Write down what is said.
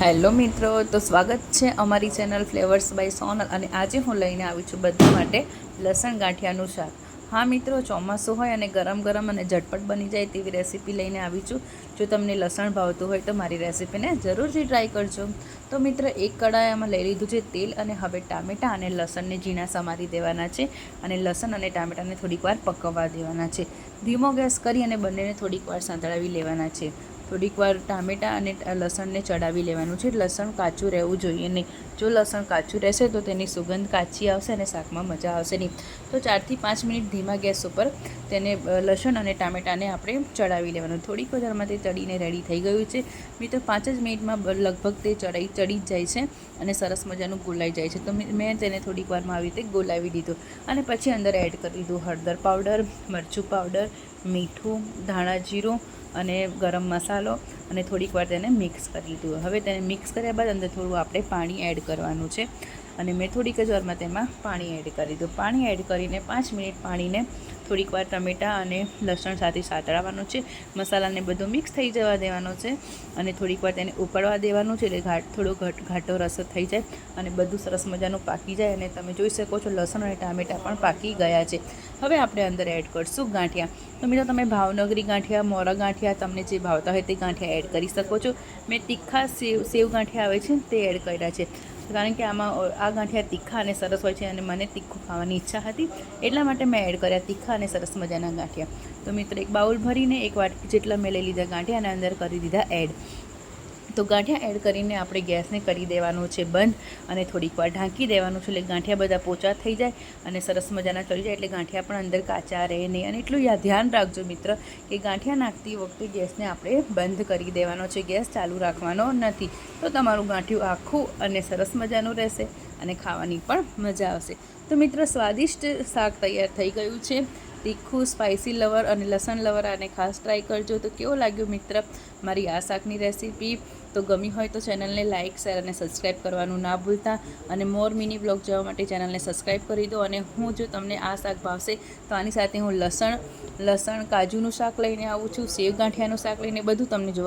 Hello મિત્રો, તો સ્વાગત છે અમારી ચેનલ ફ્લેવર્સ બાય સોનલ। અને આજે હું લઈને આવી છું બધા માટે લસણ ગાંઠિયાનું શાક। હા મિત્રો, ચોમાસું હોય અને ગરમ ગરમ અને ઝટપટ બની જાય તેવી રેસીપી લઈને આવી છું। જો તમને લસણ ભાવતું હોય તો મારી રેસીપીને જરૂરથી ટ્રાય કરજો। તો મિત્ર, એક કડાયામાં લઈ લીધું છે તેલ અને હવે ટામેટાં અને લસણને ઝીણા સમારી દેવાના છે અને લસણ અને ટામેટાને થોડીક વાર પકવવા દેવાના છે। ધીમો ગેસ કરી અને બંનેને થોડીક વાર સાંતળાવી લેવાના છે। થોડીક વાર ટામેટાં અને લસણને ચડાવી લેવાનું છે। લસણ કાચું રહેવું જોઈએ નહીં। જો લસણ કાચું રહેશે તો તેની સુગંધ કાચી આવશે અને શાકમાં મજા આવશે નહીં। તો 4 થી 5 મિનિટ ધીમા ગેસ ઉપર તેને લસણ અને ટામેટાને આપણે ચડાવી લેવાનું। થોડીક વારમાં તે ચડીને રેડી થઈ ગયું છે મિત્રો। 5 જ મિનિટમાં લગભગ તે ચડી જ જાય છે અને સરસ મજાનું ગોલાઈ જાય છે। તો મેં તેને થોડીક વારમાં આવી રીતે ગોલાવી દીધું અને પછી અંદર એડ કરી દીધું હળદર પાવડર, મરચું પાવડર, મીઠું, ધાણા જીરું અને ગરમ મસાલો અને થોડીક વાર તેને મિક્સ કરી લીધું। હવે તેને મિક્સ કર્યા બાદ અંદર થોડું આપણે પાણી એડ કરવાનું છે અને મેં થોડીક જ વારમાં તેમાં પાણી એડ કરી દીધું। પાણી એડ કરીને 5 મિનિટ પાણીને થોડીક વાર ટમેટાં અને લસણ સાથે સાતળવાનું છે। મસાલાને બધું મિક્સ થઈ જવા દેવાનો છે અને થોડીક વાર તેને ઉકળવા દેવાનું છે, એટલે થોડો ઘાટો રસો થઈ જાય અને બધું સરસ મજાનું પાકી જાય અને તમે જોઈ શકો છો લસણ અને ટામેટાં પણ પાકી ગયા છે। હવે આપણે અંદર એડ કરશું ગાંઠિયા। તો મિત્રો, તમે ભાવનગરી ગાંઠિયા, મોરા ગાંઠિયા, તમને જે ભાવતા હોય તે ગાંઠિયા એડ કરી શકો છો। મેં તીખા સેવ ગાંઠિયા આવે છે તે એડ કર્યા છે, કારણ કે આમાં આ ગાંઠિયા તીખા અને સરસ હોય છે અને મને તીખું ખાવાની ઈચ્છા હતી એટલા માટે મેં એડ કર્યા તીખા અને સરસ મજાના ગાંઠિયા। તો મિત્રો, એક બાઉલ ભરીને 1 વાટકી જેટલા મેં લઈ લીધા ગાંઠિયા અને અંદર કરી દીધા એડ। તો ગાંઠિયા એડ કરીને આપણે ગેસને કરી દેવાનું છે બંધ અને થોડીક વાર ઢાંકી દેવાનું છે, એટલે ગાંઠિયા બધા પોચા થઈ જાય અને સરસ મજાના ચડી જાય, એટલે ગાંઠિયા પણ અંદર કાચા રહે નહીં। અને એટલું ધ્યાન રાખજો મિત્ર કે ગાંઠિયા નાખતી વખતે ગેસને આપણે બંધ કરી દેવાનો છે, ગેસ ચાલુ રાખવાનો નથી। તો તમારું ગાંઠિયું આખું અને સરસ મજાનું રહેશે અને ખાવાની પણ મજા આવશે। તો મિત્ર, સ્વાદિષ્ટ શાક તૈયાર થઈ ગયું છે। તીખું, સ્પાઇસી લવર અને લસણ લવર આને ખાસ ટ્રાય કરજો। તો કેવો લાગ્યો મિત્ર મારી આ શાકની રેસીપી? તો ગમી હોય તો ચેનલને લાઇક, શેર અને સબસ્ક્રાઈબ કરવાનું ના ભૂલતા અને મોર મિની બ્લોગ જોવા માટે ચેનલને સબસ્ક્રાઈબ કરી દો। અને જો તમને આ શાક ભાવશે તો આની સાથે હું લસણ કાજુનું શાક લઈને આવું છું, સેવ ગાંઠિયાનું શાક લઈને, બધું તમને જોવા